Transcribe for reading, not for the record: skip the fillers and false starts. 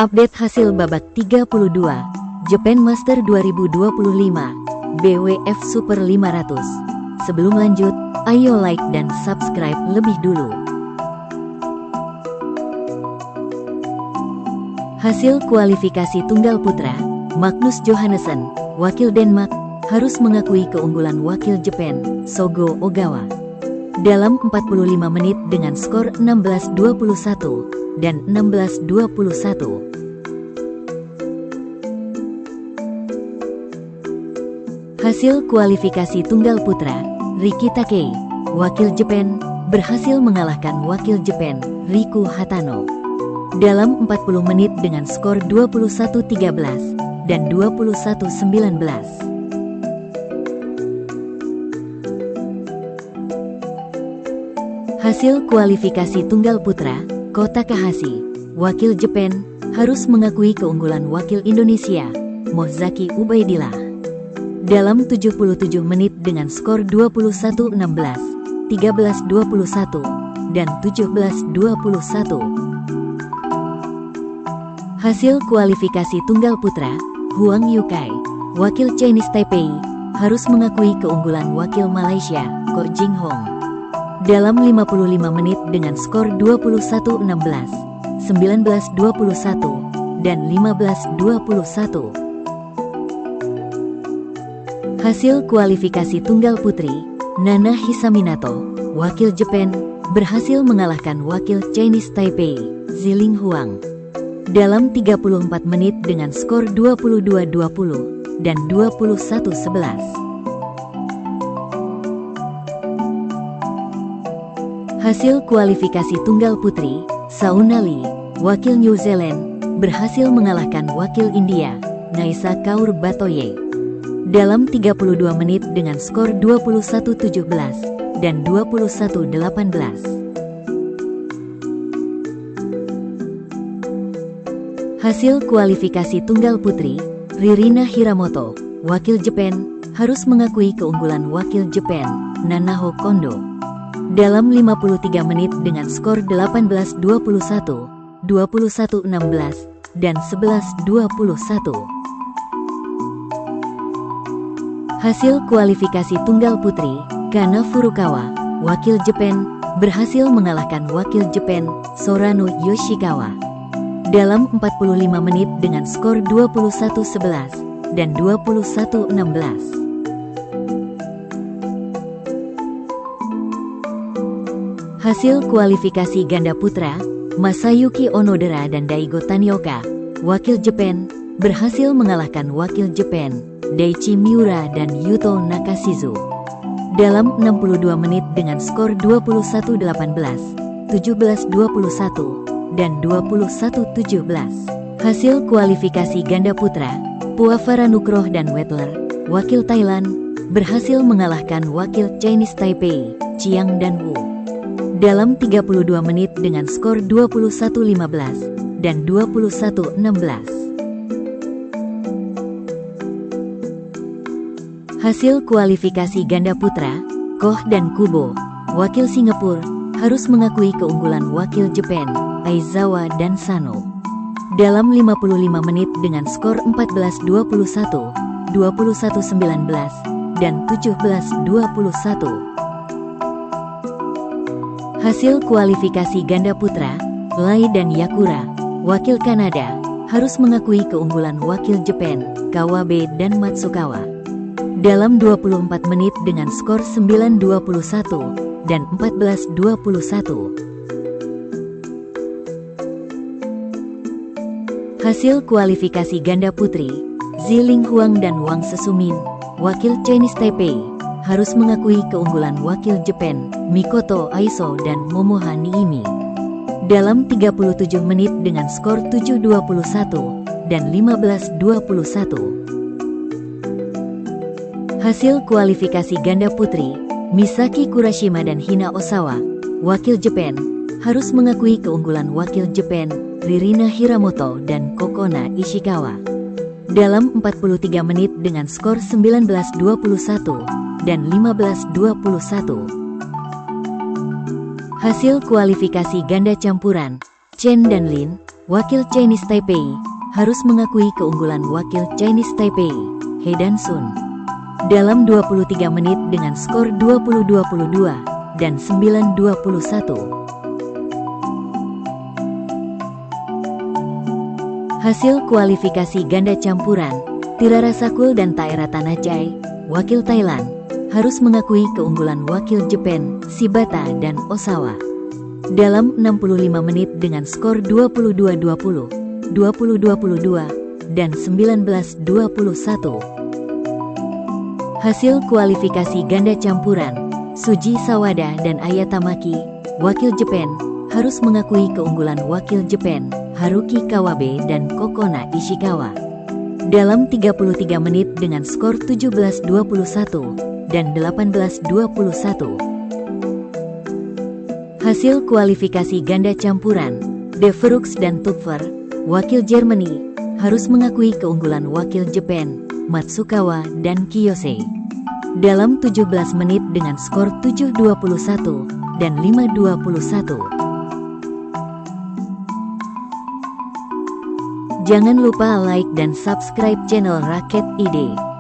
Update hasil babak 32 Japan Master 2025 BWF Super 500. Sebelum lanjut, ayo like dan subscribe lebih dulu. Hasil kualifikasi tunggal putra, Magnus Johannesson, wakil Denmark, harus mengakui keunggulan wakil Jepang, Shogo Ogawa. Dalam 45 menit dengan skor 16-21 dan 16-21. Hasil kualifikasi tunggal putra, Riki Takei, wakil Jepang, berhasil mengalahkan wakil Jepang, Riku Hatano. Dalam 40 menit dengan skor 21-13 dan 21-19. Hasil kualifikasi tunggal putra, Ko Takahashi, wakil Jepang, harus mengakui keunggulan wakil Indonesia, Mozaki Ubaidillah. Dalam 77 menit dengan skor 21-16, 13-21, dan 17-21. Hasil kualifikasi tunggal putra, Huang Yukai, wakil Chinese Taipei, harus mengakui keunggulan wakil Malaysia, Ko Jing Hong. Dalam 55 menit dengan skor 21-16, 19-21, dan 15-21. Hasil kualifikasi tunggal putri, Nana Hisaminato, wakil Jepang, berhasil mengalahkan wakil Chinese Taipei, Ziling Huang. Dalam 34 menit dengan skor 22-20 dan 21-11. Hasil kualifikasi tunggal putri, Shauna Lee, wakil New Zealand, berhasil mengalahkan wakil India, Naisa Kaur Batoye. Dalam 32 menit dengan skor 21-17 dan 21-18. Hasil kualifikasi tunggal putri, Ririna Hiramoto, wakil Jepang, harus mengakui keunggulan wakil Jepang, Nanaho Kondo. Dalam 53 menit dengan skor 18-21, 21-16, dan 11-21. Hasil kualifikasi tunggal putri, Kana Furukawa, wakil Jepang, berhasil mengalahkan wakil Jepang, Sorano Yoshikawa. Dalam 45 menit dengan skor 21-11 dan 21-16. Hasil kualifikasi ganda putra, Masayuki Onodera dan Daigo Tanioka, wakil Jepang, berhasil mengalahkan wakil Jepang, Daichi Miura dan Yuto Nakashizu. Dalam 62 menit dengan skor 21-18, 17-21, dan 21-17. Hasil kualifikasi ganda putra, Puavara Nukroh dan Wettler, wakil Thailand, berhasil mengalahkan wakil Chinese Taipei, Chiang Dan-woo. Dalam 32 menit dengan skor 21-15 dan 21-16. Hasil kualifikasi ganda putra, Koh dan Kubo, wakil Singapura, harus mengakui keunggulan wakil Jepang, Aizawa dan Sano. Dalam 55 menit dengan skor 14-21, 21-19, dan 17-21. Hasil kualifikasi ganda putra, Lai dan Yakura, wakil Kanada, harus mengakui keunggulan wakil Jepang, Kawabe dan Matsukawa. Dalam 24 menit dengan skor 9-21 dan 14-21. Hasil kualifikasi ganda putri, Ziling Huang dan Wang Sesumin, wakil Chinese Taipei, harus mengakui keunggulan wakil Jepang, Mikoto Aiso dan Momoha Niimi. Dalam 37 menit dengan skor 7-21 dan 15-21. Hasil kualifikasi ganda putri, Misaki Kurashima dan Hina Osawa, wakil Jepang, harus mengakui keunggulan wakil Jepang, Ririna Hiramoto dan Kokona Ishikawa. Dalam 43 menit dengan skor 19-21 dan 15-21. Hasil kualifikasi ganda campuran, Chen dan Lin, wakil Chinese Taipei harus mengakui keunggulan wakil Chinese Taipei, He Dan-sun, dalam 23 menit dengan skor 20-22 dan 9-21. Hasil kualifikasi ganda campuran, Tirara Sakul dan Taira Tanajai, wakil Thailand, harus mengakui keunggulan wakil Jepang, Shibata dan Osawa, dalam 65 menit dengan skor 22-20, 20-22, dan 19-21. Hasil kualifikasi ganda campuran, Suji Sawada dan Aya Tamaki, wakil Jepang, harus mengakui keunggulan wakil Jepang, Haruki Kawabe dan Kokona Ishikawa, dalam 33 menit dengan skor 17-21 dan 18-21. Hasil kualifikasi ganda campuran, De Vrooks dan Tupfer, wakil Germany, harus mengakui keunggulan wakil Jepang, Matsukawa dan Kiyose, dalam 17 menit dengan skor 7-21 dan 5-21. Jangan lupa like dan subscribe channel Raket ID.